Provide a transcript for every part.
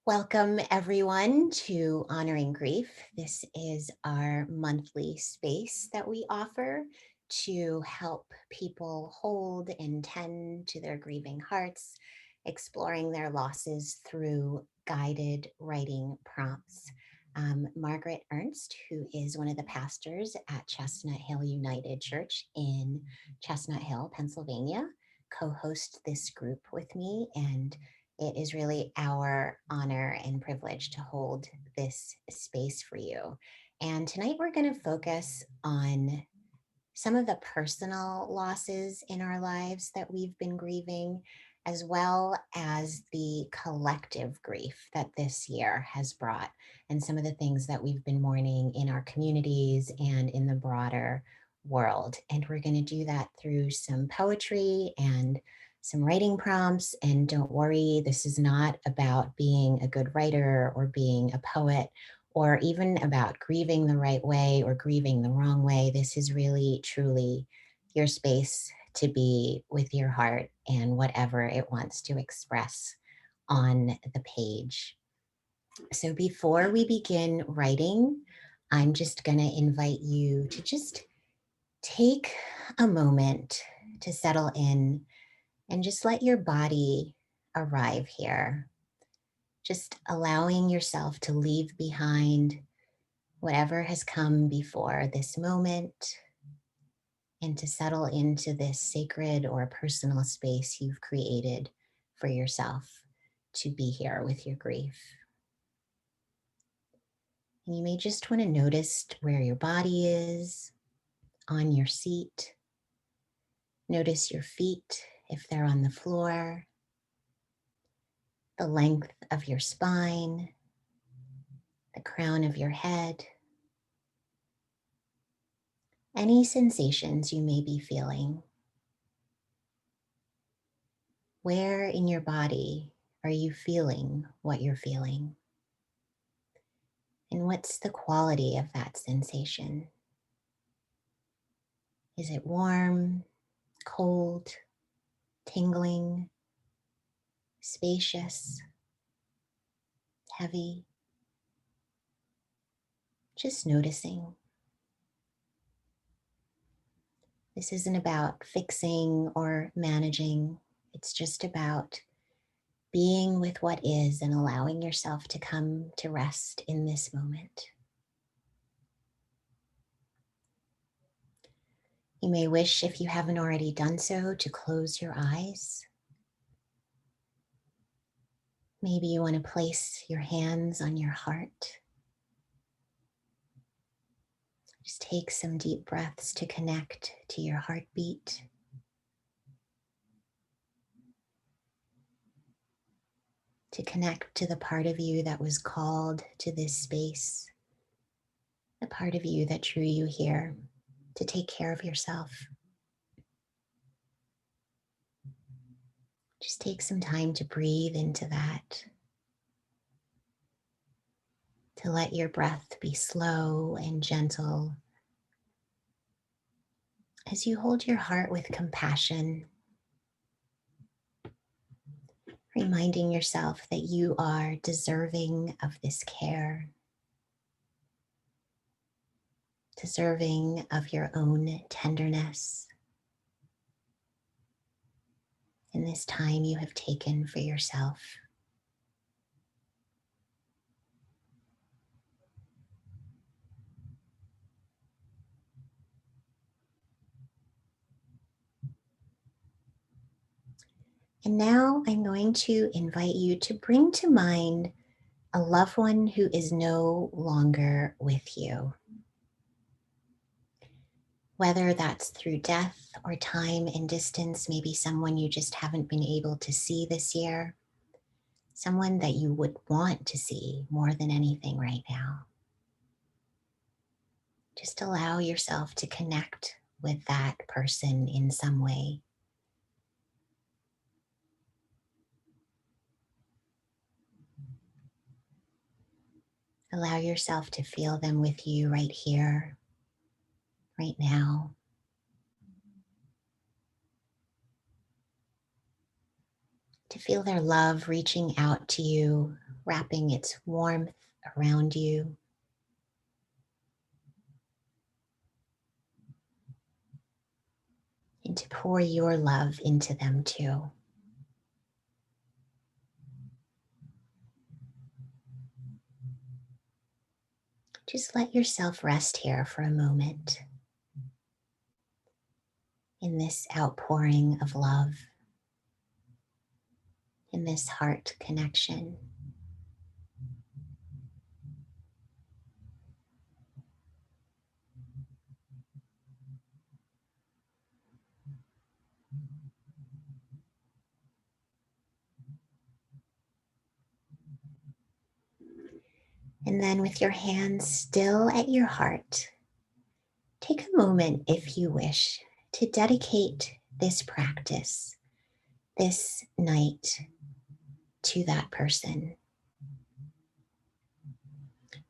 Welcome, everyone, to Honoring Grief. This is our monthly space that we offer to help people hold and tend to their grieving hearts, exploring their losses through guided writing prompts. Margaret Ernst, who is one of the pastors at Chestnut Hill United Church in Chestnut Hill, Pennsylvania, co hosts this group with me, and it is really our honor and privilege to hold this space for you. And tonight we're going to focus on some of the personal losses in our lives that we've been grieving, as well as the collective grief that this year has brought, and some of the things that we've been mourning in our communities and in the broader world. And we're going to do that through some poetry and some writing prompts. And don't worry, this is not about being a good writer or being a poet or even about grieving the right way or grieving the wrong way. This is really, truly your space to be with your heart and whatever it wants to express on the page. So before we begin writing, I'm just going to invite you to just take a moment to settle in and just let your body arrive here. Just allowing yourself to leave behind whatever has come before this moment and to settle into this sacred or personal space you've created for yourself to be here with your grief. And you may just want to notice where your body is on your seat. Notice your feet if they're on the floor, the length of your spine, the crown of your head, any sensations you may be feeling. Where in your body are you feeling what you're feeling? And what's the quality of that sensation? Is it warm, cold, tingling, spacious, heavy? Just noticing. This isn't about fixing or managing. It's just about being with what is and allowing yourself to come to rest in this moment. You may wish, if you haven't already done so, to close your eyes. Maybe you want to place your hands on your heart. Just take some deep breaths to connect to your heartbeat. To connect to the part of you that was called to this space, the part of you that drew you here to take care of yourself. Just take some time to breathe into that, to let your breath be slow and gentle as you hold your heart with compassion, reminding yourself that you are deserving of this care, deserving of your own tenderness in this time you have taken for yourself. And now I'm going to invite you to bring to mind a loved one who is no longer with you. Whether that's through death or time and distance, maybe someone you just haven't been able to see this year, someone that you would want to see more than anything right now. Just allow yourself to connect with that person in some way. Allow yourself to feel them with you right here, right now. to feel their love reaching out to you, wrapping its warmth around you. And to pour your love into them too. Just let yourself rest here for a moment in this outpouring of love, in this heart connection. And then, with your hands still at your heart, take a moment, if you wish, to dedicate this practice, this night, to that person.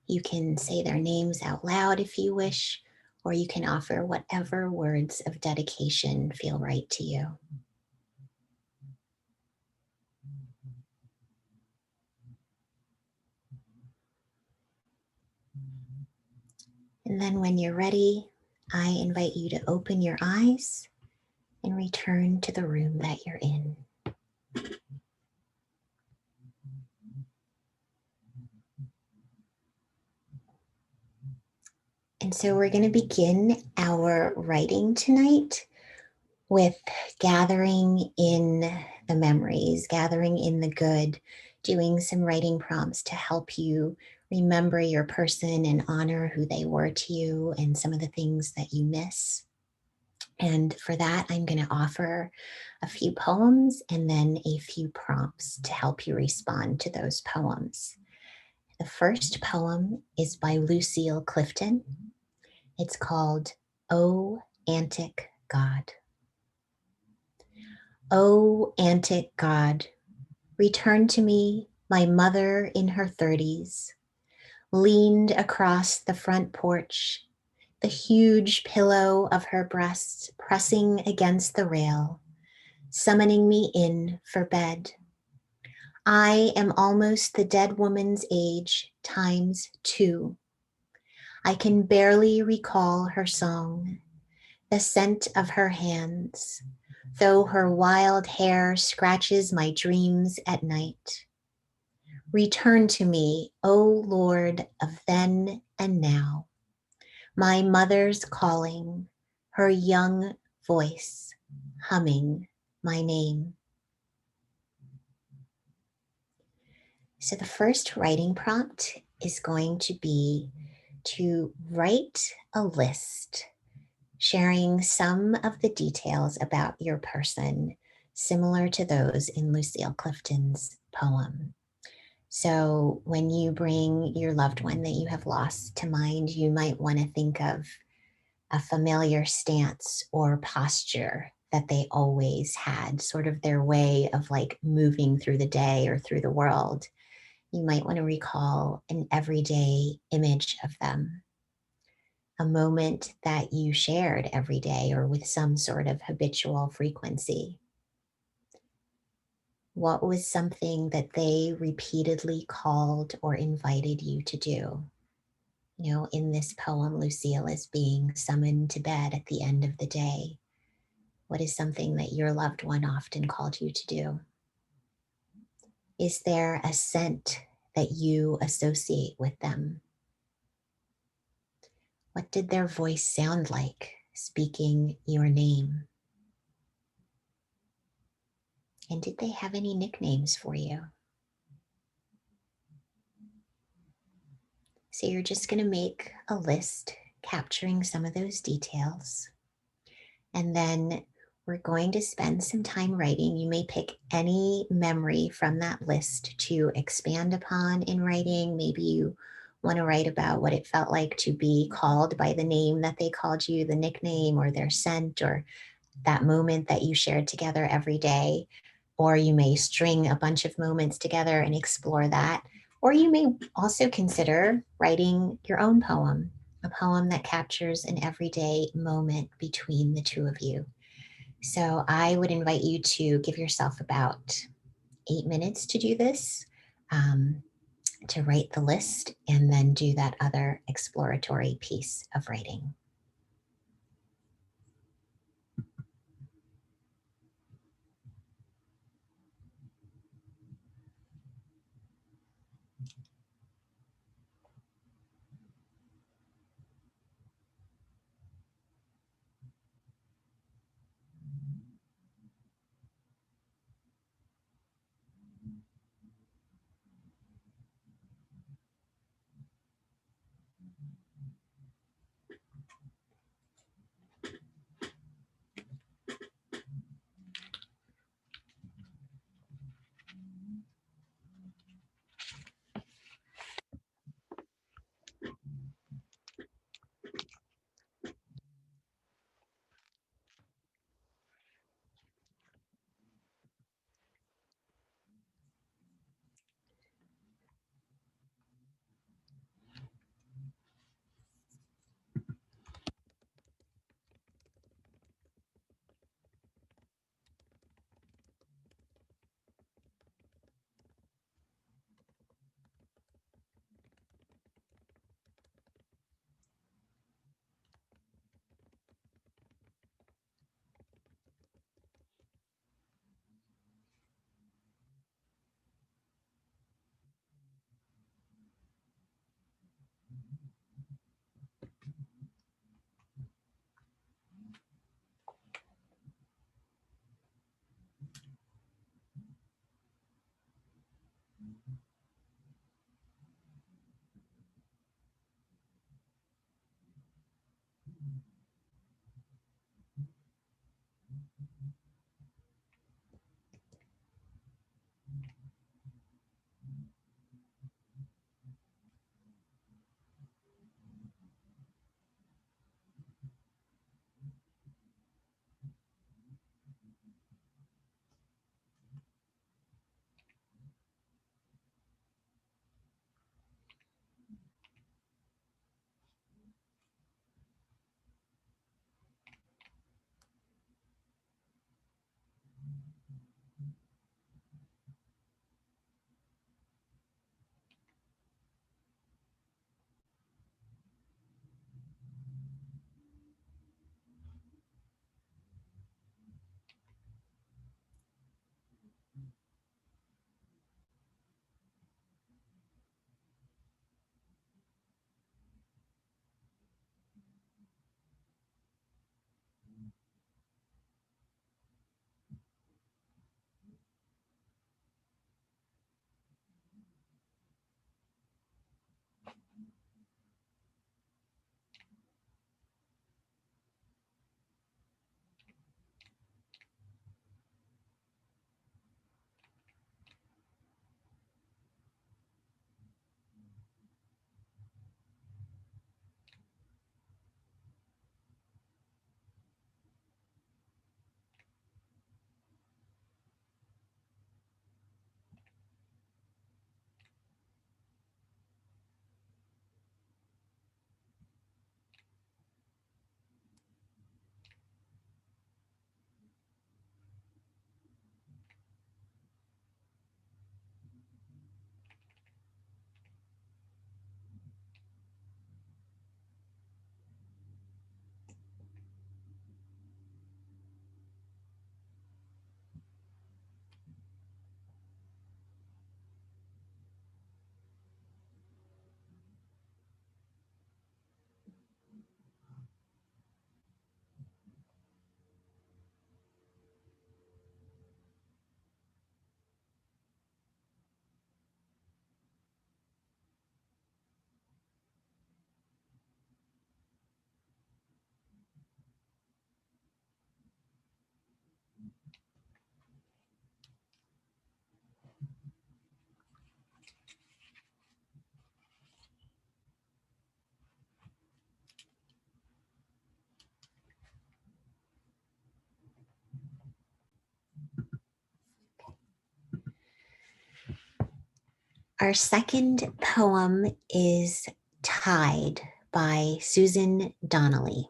You can say their names out loud if you wish, or you can offer whatever words of dedication feel right to you. And then when you're ready, I invite you to open your eyes and return to the room that you're in. And so we're going to begin our writing tonight with gathering in the memories, gathering in the good, doing some writing prompts to help you remember your person and honor who they were to you and some of the things that you miss. And for that, I'm going to offer a few poems and then a few prompts to help you respond to those poems. The first poem is by Lucille Clifton. It's called "O Antic God." O antic God, return to me, my mother in her 30s, leaned across the front porch, the huge pillow of her breast pressing against the rail, summoning me in for bed. I am almost the dead woman's age times 2. I can barely recall her song, the scent of her hands, though her wild hair scratches my dreams at night. Return to me, O Lord of then and now, my mother's calling, her young voice humming my name. So the first writing prompt is going to be to write a list sharing some of the details about your person, similar to those in Lucille Clifton's poem. So when you bring your loved one that you have lost to mind, you might want to think of a familiar stance or posture that they always had, sort of their way of like moving through the day or through the world. You might want to recall an everyday image of them, a moment that you shared every day or with some sort of habitual frequency. What was something that they repeatedly called or invited you to do? You know, in this poem, Lucille is being summoned to bed at the end of the day. What is something that your loved one often called you to do? Is there a scent that you associate with them? What did their voice sound like speaking your name? And did they have any nicknames for you? So you're just going to make a list capturing some of those details. And then we're going to spend some time writing. You may pick any memory from that list to expand upon in writing. Maybe you want to write about what it felt like to be called by the name that they called you, the nickname or their scent, or that moment that you shared together every day. Or you may string a bunch of moments together and explore that. Or you may also consider writing your own poem, a poem that captures an everyday moment between the two of you. So I would invite you to give yourself about 8 minutes to do this, um, to write the list and then do that other exploratory piece of writing. Our second poem is Tide by Susan Donnelly.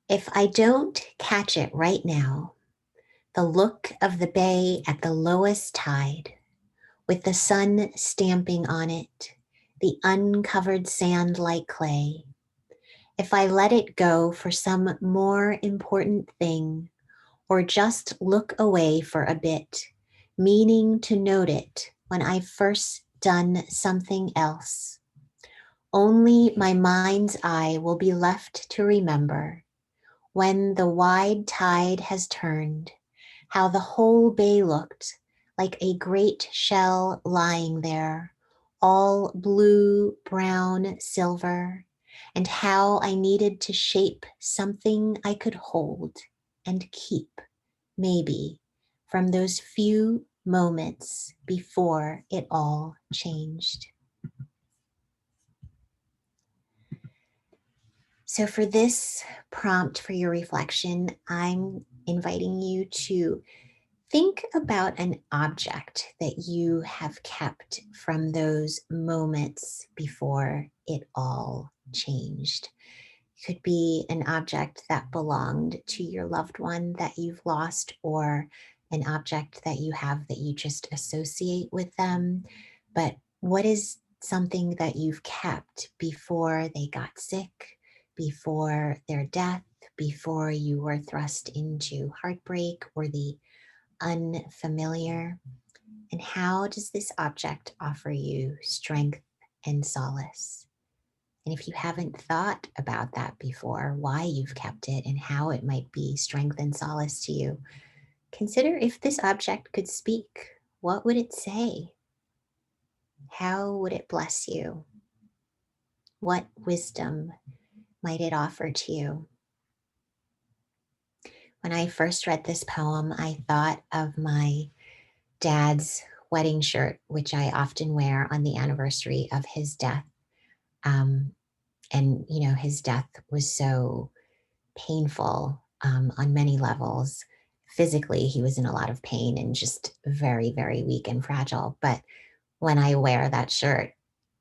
If I don't catch it right now, The look of the bay at the lowest tide, with the sun stamping on it, the uncovered sand like clay. If I let it go for some more important thing, or just look away for a bit, meaning to note it when I've first done something else, only my mind's eye will be left to remember when the wide tide has turned, how the whole bay looked like a great shell lying there, all blue, brown, silver, and how I needed to shape something I could hold and keep, maybe, from those few moments before it all changed. So, for this prompt for your reflection, I'm inviting you to think about an object that you have kept from those moments before it all changed. It could be an object that belonged to your loved one that you've lost, or an object that you have that you just associate with them. But what is something that you've kept before they got sick, before their death, before you were thrust into heartbreak or the unfamiliar? And how does this object offer you strength and solace? And if you haven't thought about that before, why you've kept it and how it might be strength and solace to you, consider if this object could speak. What would it say? How would it bless you? What wisdom might it offer to you? When I first read this poem, I thought of my dad's wedding shirt, which I often wear on the anniversary of his death. And his death was so painful on many levels. Physically, he was in a lot of pain and just very, very weak and fragile. But when I wear that shirt,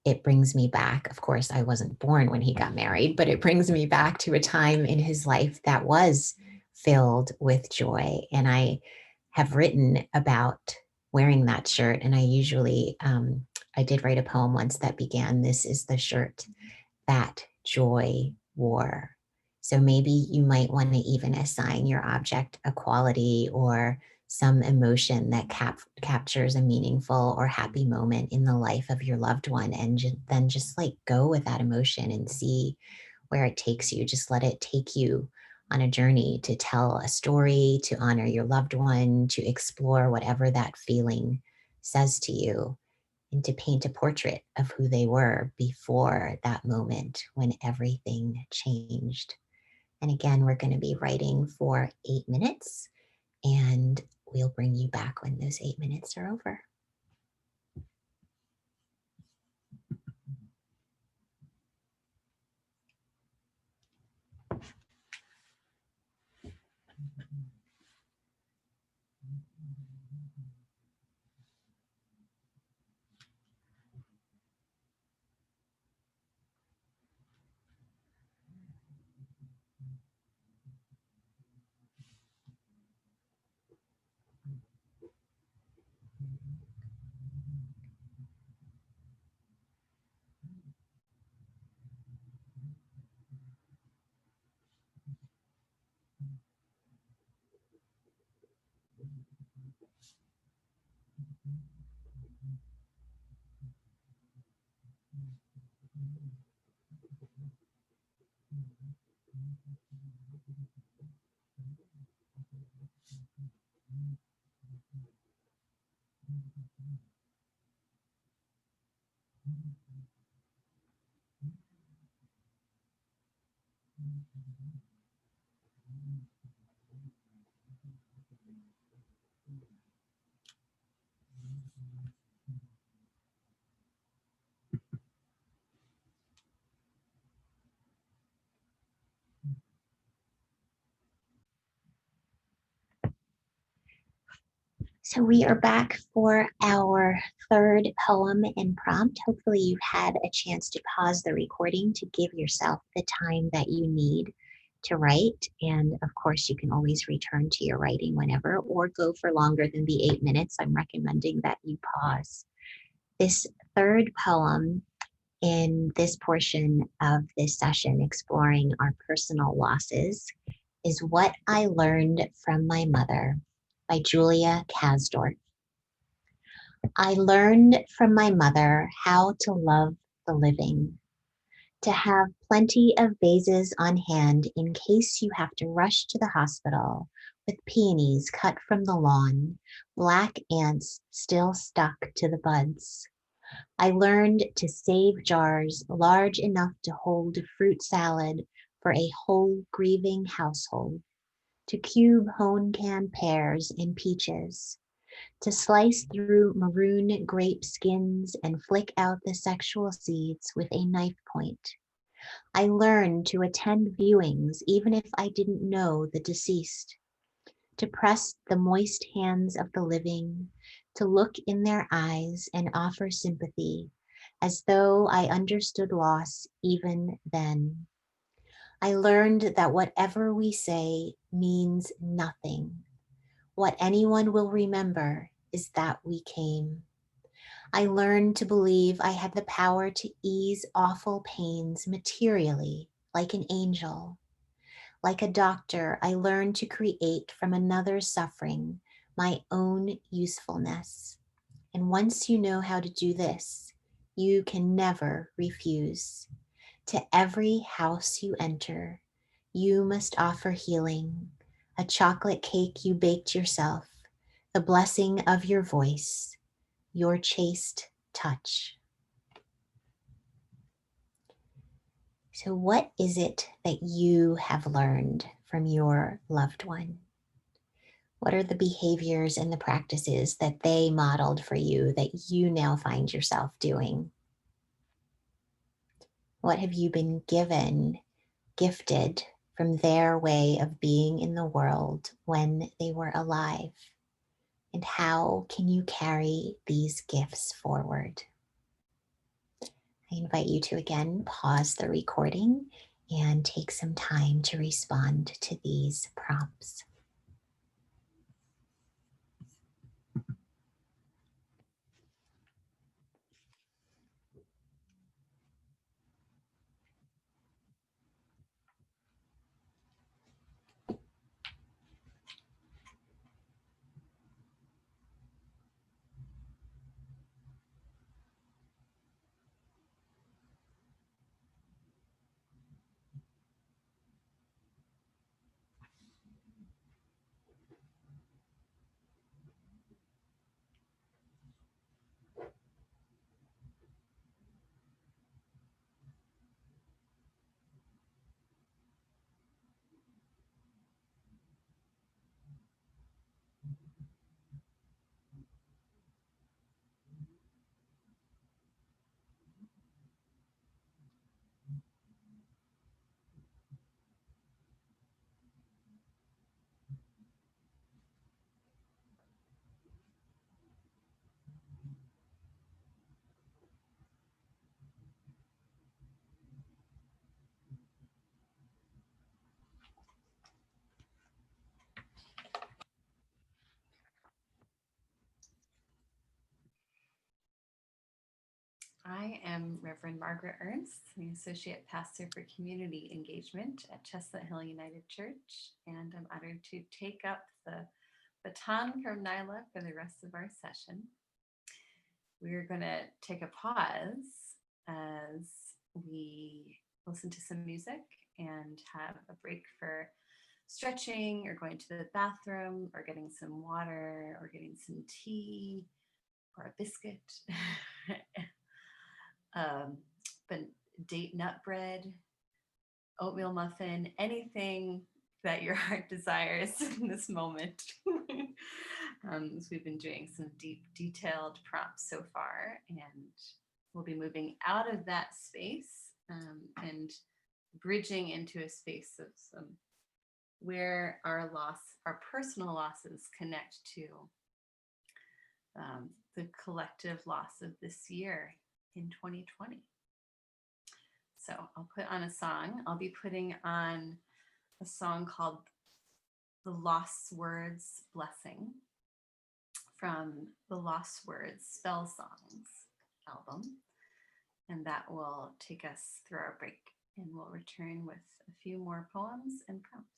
it brings me back. Of course, I wasn't born when he got married, but it brings me back to a time in his life that was filled with joy. And I have written about wearing that shirt. And I did write a poem once that began, "This is the shirt that joy wore." So maybe you might want to even assign your object a quality or some emotion that captures a meaningful or happy moment in the life of your loved one, and then just like go with that emotion and see where it takes you. Just let it take you on a journey to tell a story, to honor your loved one, to explore whatever that feeling says to you, and to paint a portrait of who they were before that moment when everything changed. And again, we're going to be writing for 8 minutes, and we'll bring you back when those 8 minutes are over. So we are back for our third poem and prompt. Hopefully you've had a chance to pause the recording to give yourself the time that you need to write. And of course, you can always return to your writing whenever or go for longer than the 8 minutes. I'm recommending that you pause. This third poem in this portion of this session, exploring our personal losses, is What I Learned from My Mother by Julia Kasdorf. I learned from my mother how to love the living, to have plenty of vases on hand in case you have to rush to the hospital with peonies cut from the lawn, black ants still stuck to the buds. I learned to save jars large enough to hold fruit salad for a whole grieving household, to cube hone canned pears and peaches, to slice through maroon grape skins and flick out the sexual seeds with a knife point. I learned to attend viewings even if I didn't know the deceased, to press the moist hands of the living, to look in their eyes and offer sympathy, as though I understood loss even then. I learned that whatever we say means nothing. What anyone will remember is that we came. I learned to believe I had the power to ease awful pains materially, like an angel. Like a doctor, I learned to create from another's suffering my own usefulness. And once you know how to do this, you can never refuse. To every house you enter, you must offer healing, a chocolate cake you baked yourself, the blessing of your voice, your chaste touch. So, what is it that you have learned from your loved one? What are the behaviors and the practices that they modeled for you that you now find yourself doing? What have you been given, gifted from their way of being in the world when they were alive? And how can you carry these gifts forward? I invite you to again pause the recording and take some time to respond to these prompts. I am Reverend Margaret Ernst, the Associate Pastor for Community Engagement at Chestnut Hill United Church, and I'm honored to take up the baton from Naila for the rest of our session. We're going to take a pause as we listen to some music and have a break for stretching or going to the bathroom or getting some water or getting some tea or a biscuit. But date nut bread, oatmeal muffin, anything that your heart desires in this moment. So we've been doing some deep, detailed prompts so far, and we'll be moving out of that space and bridging into a space of some where our personal losses connect to the collective loss of this year in 2020. So I'll put on a song. I'll be putting on a song called The Lost Words Blessing from the Lost Words Spell Songs album. And that will take us through our break, and we'll return with a few more poems and prompts.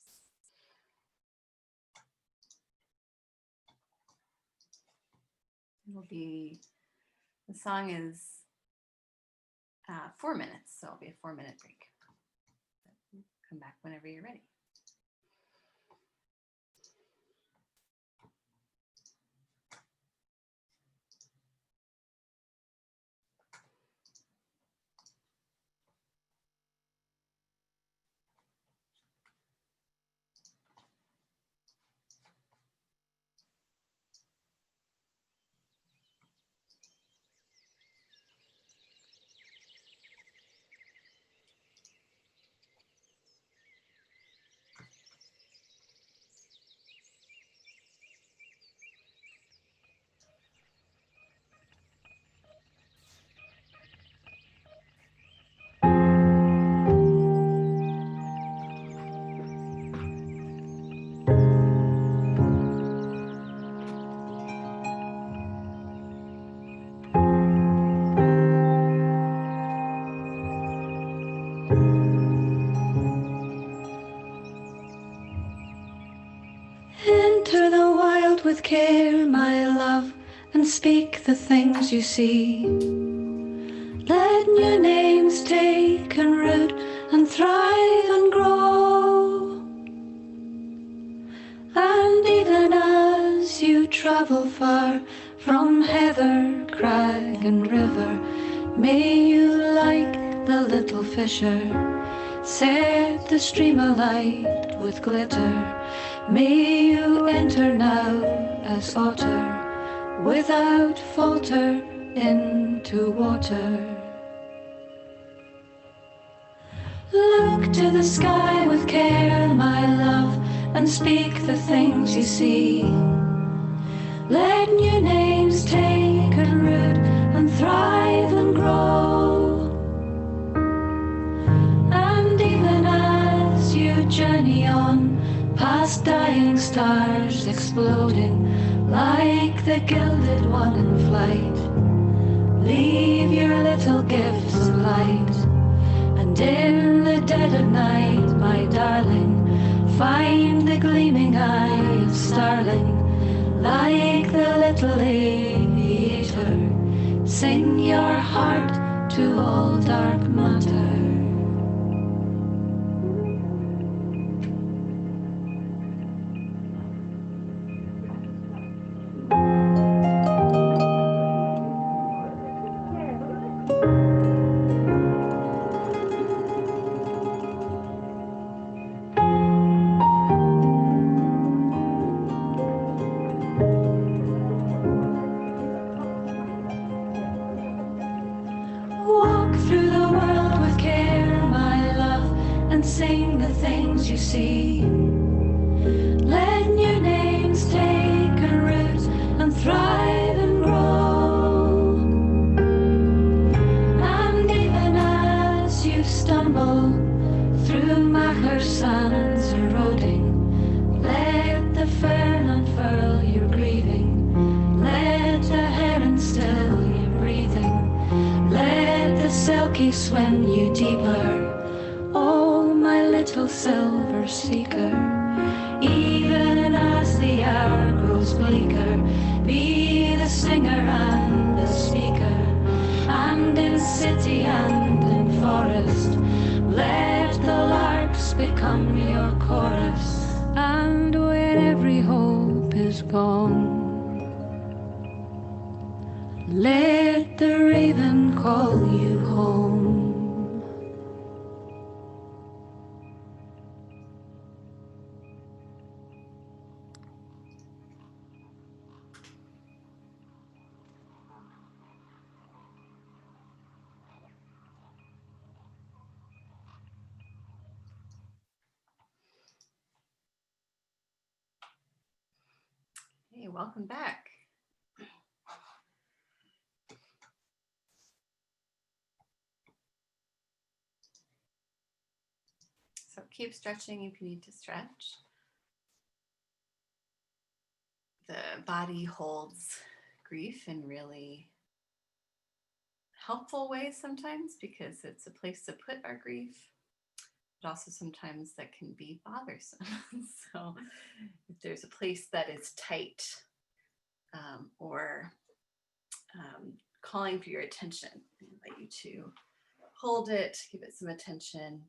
The song is 4 minutes, so it'll be a 4-minute break. Come back whenever you're ready. Enter the wild with care, my love, and speak the things you see. Let new names take and root and thrive and grow. And even as you travel far from heather, crag and river, may you, like the little fisher, set the stream alight with glitter. May you enter now as otter, without falter, into water. Look to the sky with care, my love, and speak the things you see. Let new names take and root and thrive and grow. And even as you journey on, past dying stars exploding like the gilded one in flight, leave your little gifts of light. And in the dead of night, my darling, find the gleaming eye of starling, like the little aviator. Sing your heart to all dark matter. Walk through the world with care, my love, and sing the things you see. Let new names take and root and thrive and grow. And even as you stumble through Macher sands eroding, let the fern unfurl your grieving. Let the heron still your breathing. Let the silky swim you deeper. Oh, my little silver seeker, even as the hour grows bleaker, be the singer and the speaker. And in city and in forest, let the larks become your chorus. And when every hope is gone, let the raven call you home. Hey, welcome back. So keep stretching if you need to stretch. The body holds grief in really helpful ways sometimes because it's a place to put our grief, but also sometimes that can be bothersome. So if there's a place that is tight or calling for your attention, I invite you to hold it, give it some attention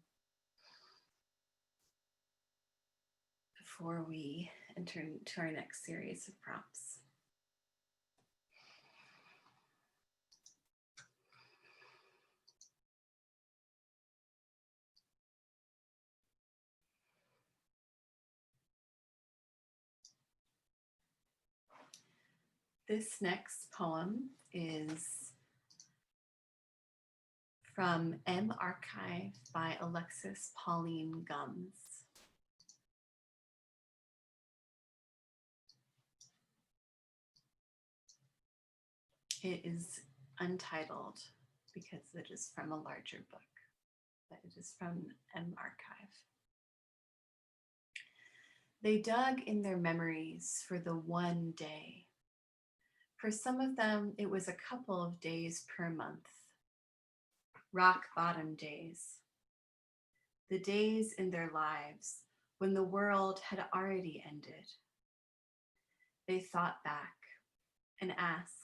before we enter into our next series of prompts. This next poem is from M Archive by Alexis Pauline Gumbs. It is untitled because it is from a larger book, but it is from M Archive. They dug in their memories for the one day. For some of them, it was a couple of days per month. Rock bottom days. The days in their lives when the world had already ended. They thought back and asked,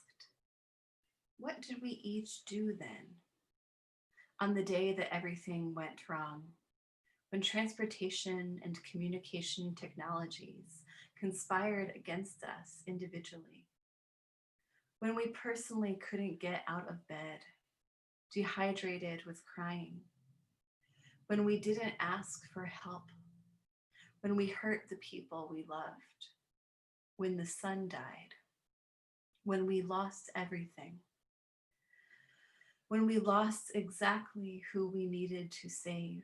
what did we each do then? On the day that everything went wrong, when transportation and communication technologies conspired against us individually, when we personally couldn't get out of bed, dehydrated with crying, when we didn't ask for help, when we hurt the people we loved, when the sun died, when we lost everything, when we lost exactly who we needed to save,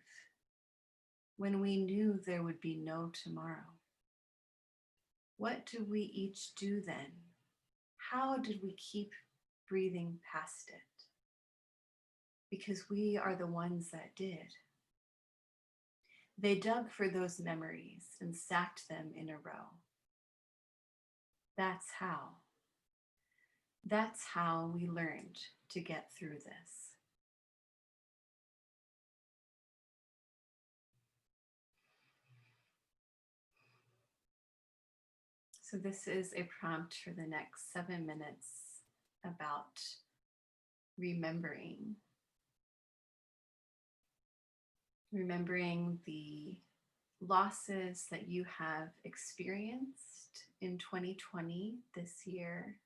when we knew there would be no tomorrow. What do we each do then? How did we keep breathing past it? Because we are the ones that did. They dug for those memories and stacked them in a row. That's how. That's how we learned to get through this. So this is a prompt for the next 7 minutes about remembering. Remembering the losses that you have experienced in 2020, this year.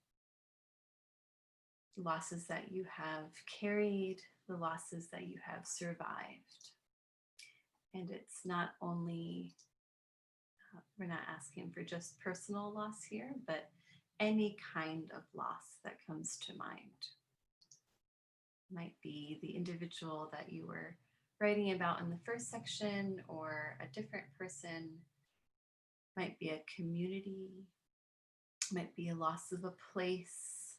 Losses that you have carried, the losses that you have survived. And it's not only we're not asking for just personal loss here, but any kind of loss that comes to mind. Might be the individual that you were writing about in the first section, or a different person. Might be a community, might be a loss of a place,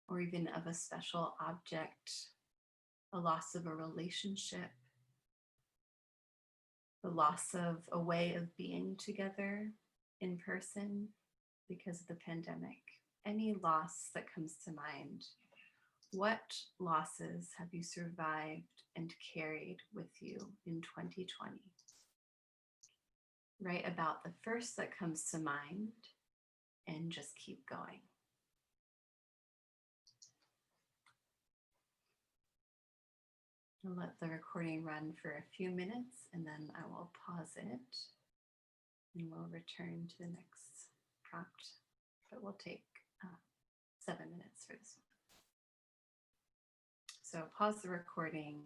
or even of a special object, a loss of a relationship, the loss of a way of being together in person because of the pandemic. Any loss that comes to mind. What losses have you survived and carried with you in 2020? Write about the first that comes to mind and just keep going. I'll let the recording run for a few minutes and then I will pause it and we'll return to the next prompt, but we'll take 7 minutes for this one. So pause the recording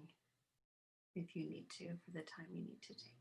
if you need to for the time you need to take.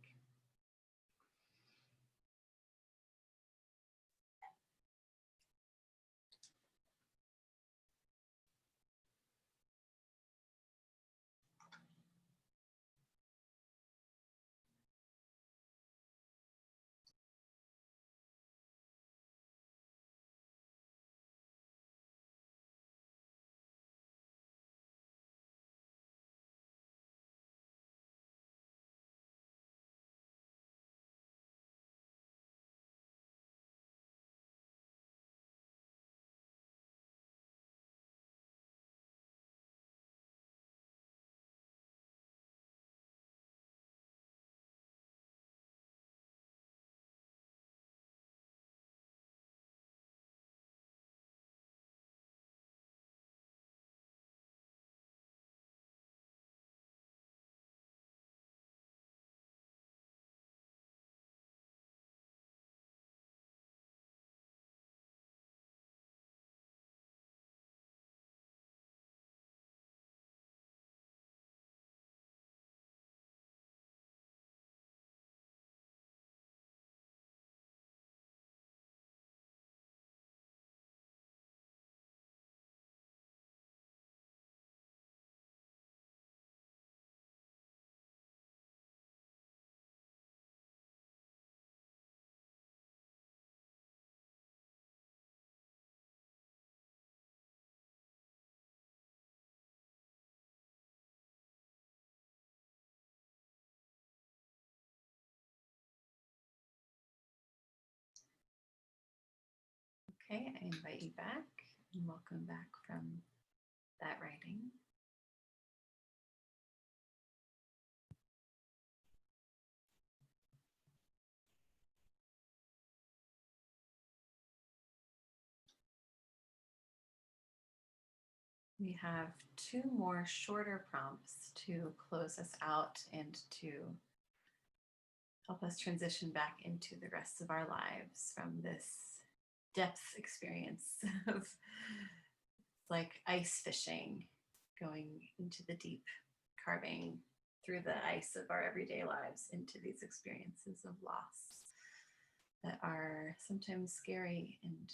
Okay, I invite you back and welcome back from that writing. We have two more shorter prompts to close us out and to help us transition back into the rest of our lives from this depth experience of like ice fishing, going into the deep, carving through the ice of our everyday lives into these experiences of loss that are sometimes scary and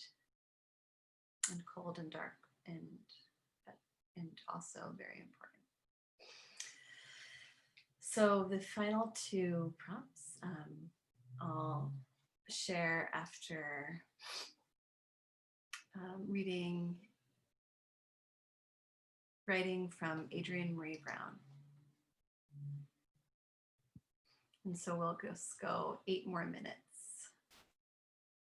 cold and dark and also very important. So the final two prompts I'll share after writing from Adrienne Marie Brown. And so we'll just go 8 more minutes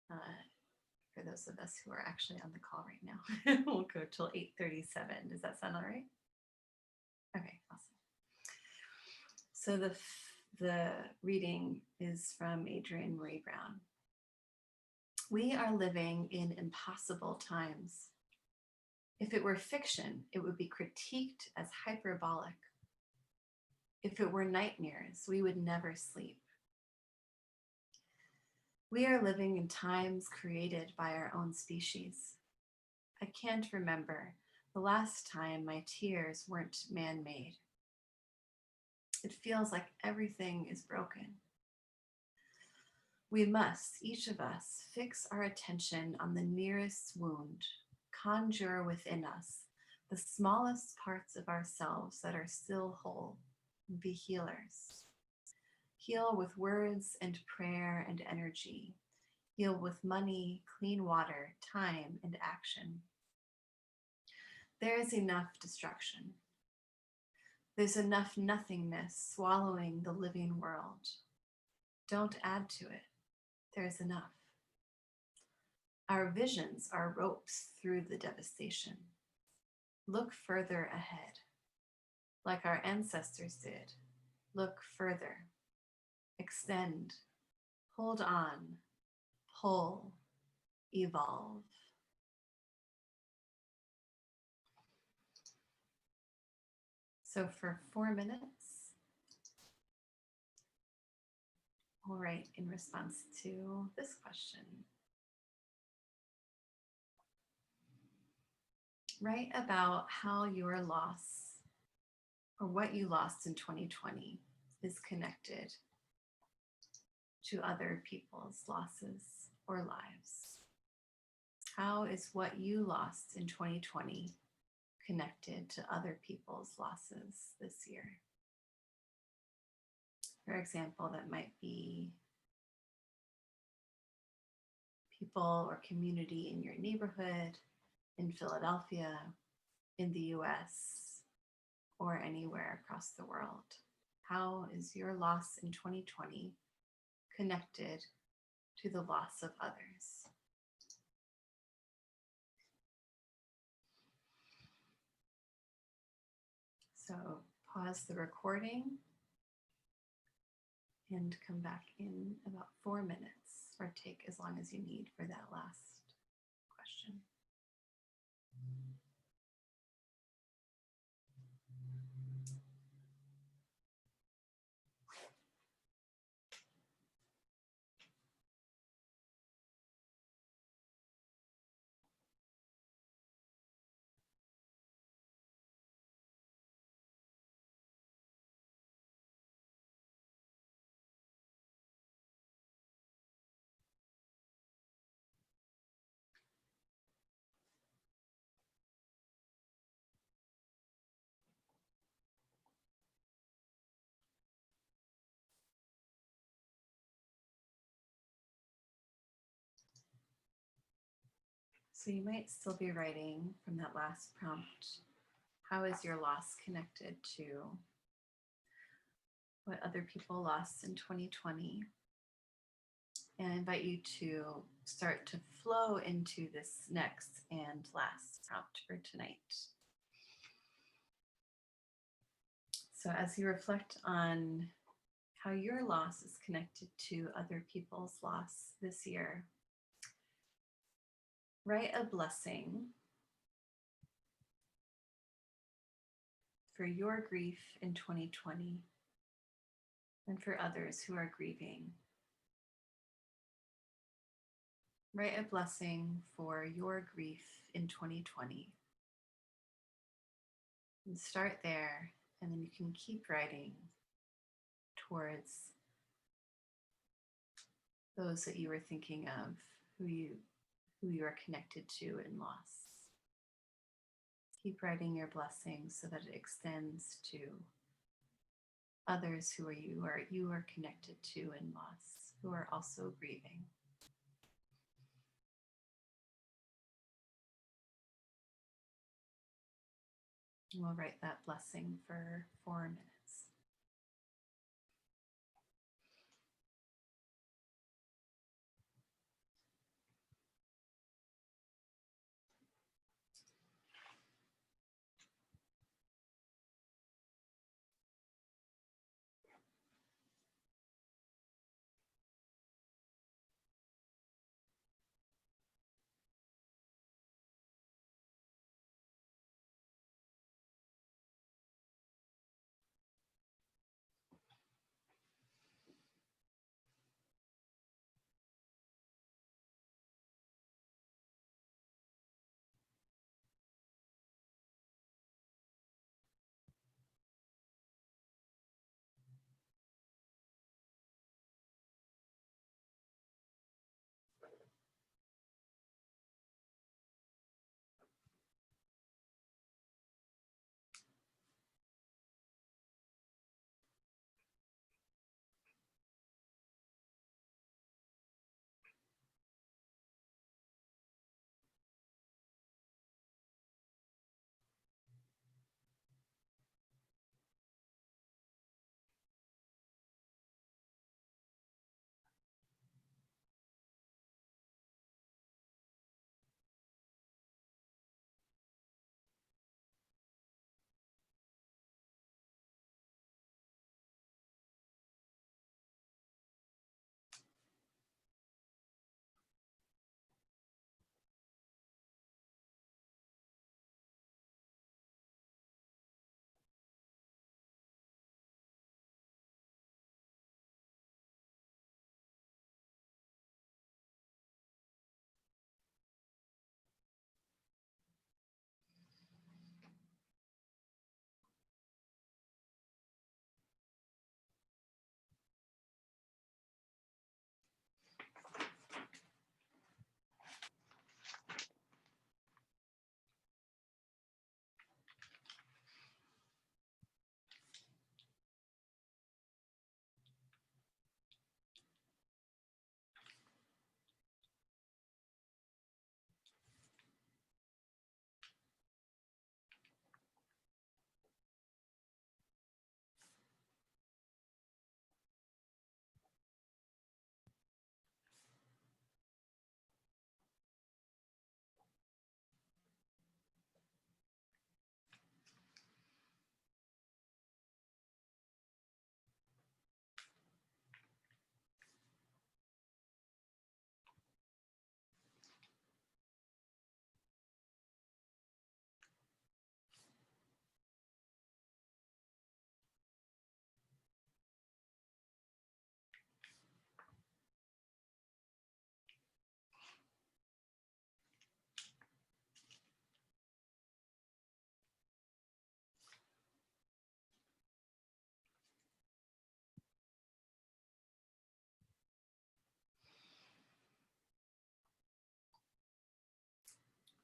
for those of us who are actually on the call right now. We'll go till 8:37. Does that sound all right? Okay, awesome. So the reading is from Adrienne Marie Brown. We are living in impossible times. If it were fiction, it would be critiqued as hyperbolic. If it were nightmares, we would never sleep. We are living in times created by our own species. I can't remember the last time my tears weren't man-made. It feels like everything is broken. We must, each of us, fix our attention on the nearest wound, conjure within us the smallest parts of ourselves that are still whole, and be healers. Heal with words and prayer and energy. Heal with money, clean water, time, and action. There is enough destruction. There's enough nothingness swallowing the living world. Don't add to it. There's enough. Our visions are ropes through the devastation. Look further ahead. Like our ancestors did. Look further. Extend. Hold on. Pull. Evolve. So for 4 minutes, we'll write in response to this question. Write about how your loss or what you lost in 2020 is connected to other people's losses or lives. How is what you lost in 2020 connected to other people's losses this year? For example, that might be people or community in your neighborhood, in Philadelphia, in the US, or anywhere across the world. How is your loss in 2020 connected to the loss of others? So pause the recording and come back in about 4 minutes, or take as long as you need for that last question. So you might still be writing from that last prompt. How is your loss connected to what other people lost in 2020? And I invite you to start to flow into this next and last prompt for tonight. So, as you reflect on how your loss is connected to other people's loss this year, write a blessing for your grief in 2020 and for others who are grieving. Write a blessing for your grief in 2020. And start there, and then you can keep writing towards those that you were thinking of, who you are connected to in loss. Keep writing your blessings so that it extends to others who you are connected to in loss, who are also grieving. We'll write that blessing for 4 minutes.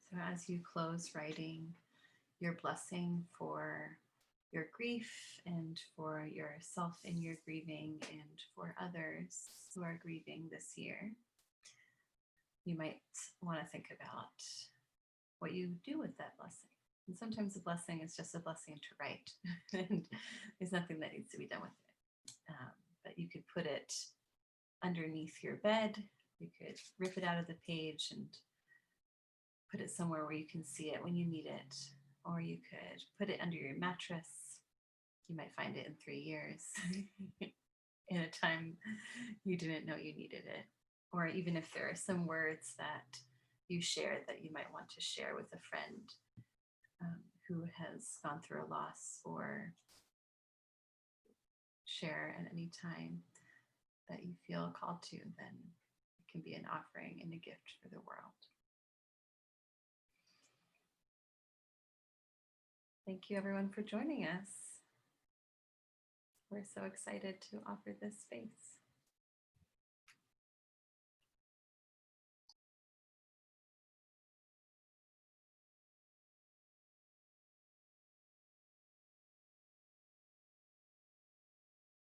So as you close writing your blessing for your grief and for yourself in your grieving and for others who are grieving this year, you might want to think about what you do with that blessing. And sometimes a blessing is just a blessing to write, and there's nothing that needs to be done with it. But you could put it underneath your bed You could rip it out of the page and put it somewhere where you can see it when you need it. Or you could put it under your mattress. You might find it in 3 years in a time you didn't know you needed it. Or even if there are some words that you shared that you might want to share with a friend who has gone through a loss, or share at any time that you feel called to, then it can be an offering and a gift for the world. Thank you, everyone, for joining us. We're so excited to offer this space.